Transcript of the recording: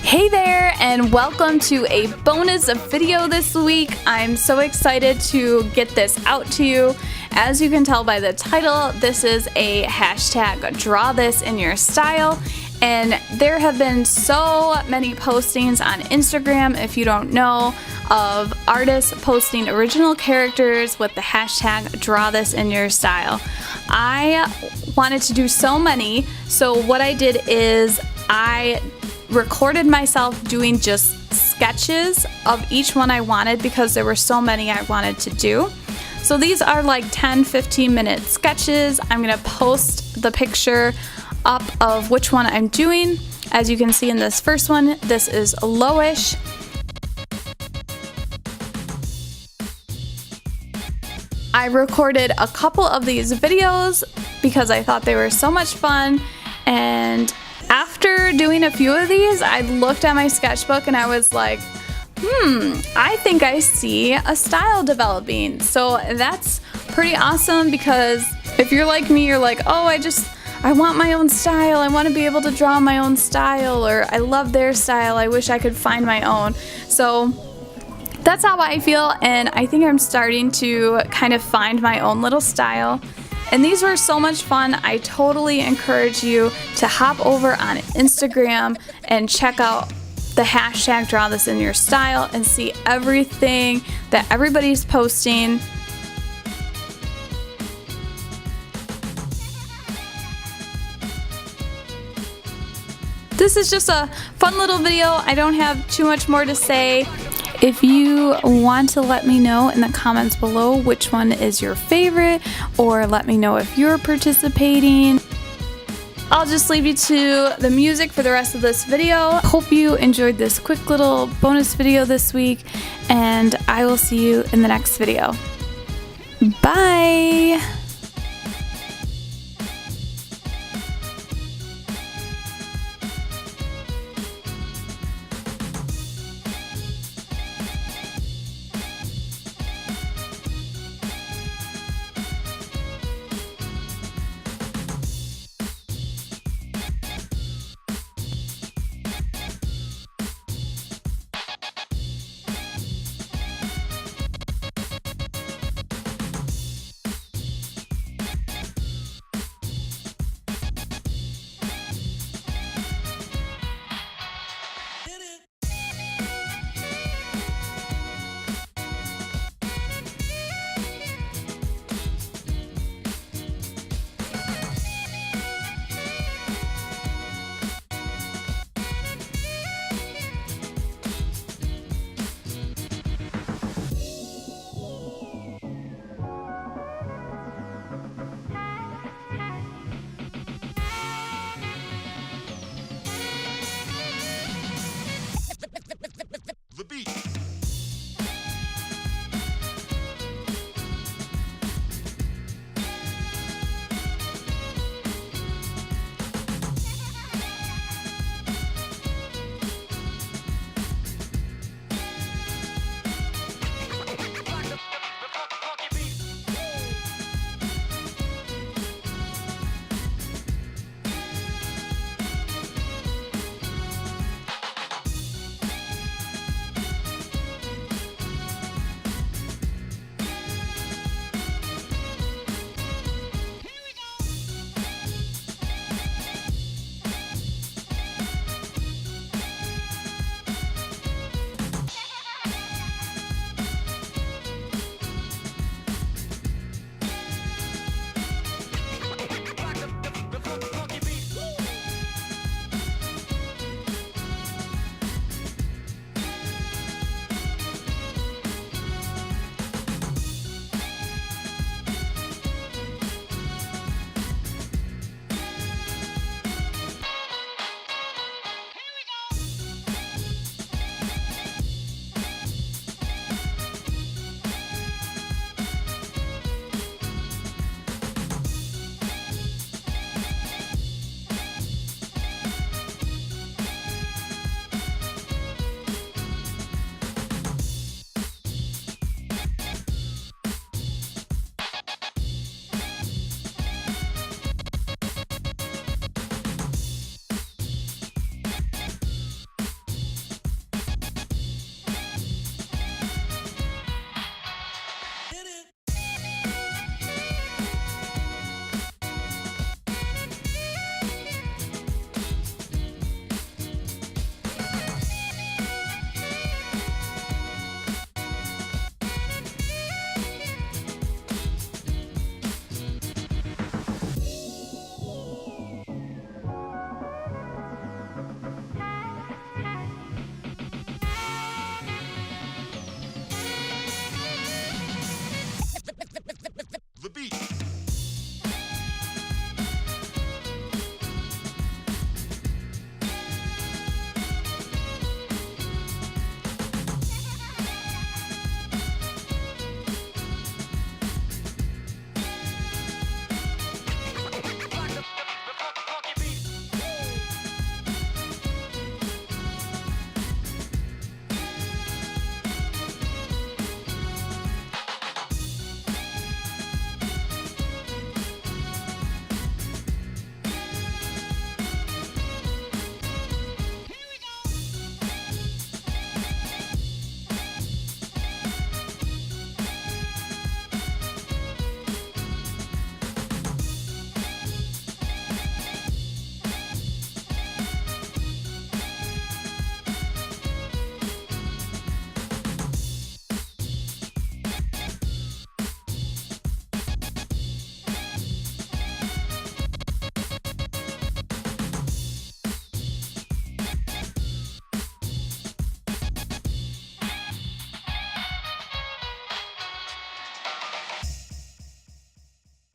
Hey there, and welcome to a bonus video this week. I'm so excited to get this out to you. As you can tell by the title, this is a hashtag draw this in your style. And there have been so many postings on Instagram, if you don't know, of artists posting original characters with the hashtag draw this in your style. I wanted to do so many, so what I did is I recorded myself doing just sketches of each one I wanted because there were so many I wanted to do. So these are like 10-15 minute sketches. I'm gonna post the picture up of which one I'm doing. As you can see in this first one, this is Loish. I recorded a couple of these videos because I thought they were so much fun, and after doing a few of these, I looked at my sketchbook and I was like, I think I see a style developing. So that's pretty awesome, because if you're like me, you're like, oh, I want my own style. I want to be able to draw my own style, or I love their style. I wish I could find my own. So that's how I feel, and I think I'm starting to kind of find my own little style. And these were so much fun. I totally encourage you to hop over on Instagram and check out the hashtag draw this in your style and see everything that everybody's posting. This is just a fun little video. I don't have too much more to say. If you want to let me know in the comments below which one is your favorite, or let me know if you're participating, I'll just leave you to the music for the rest of this video. Hope you enjoyed this quick little bonus video this week, and I will see you in the next video. Bye!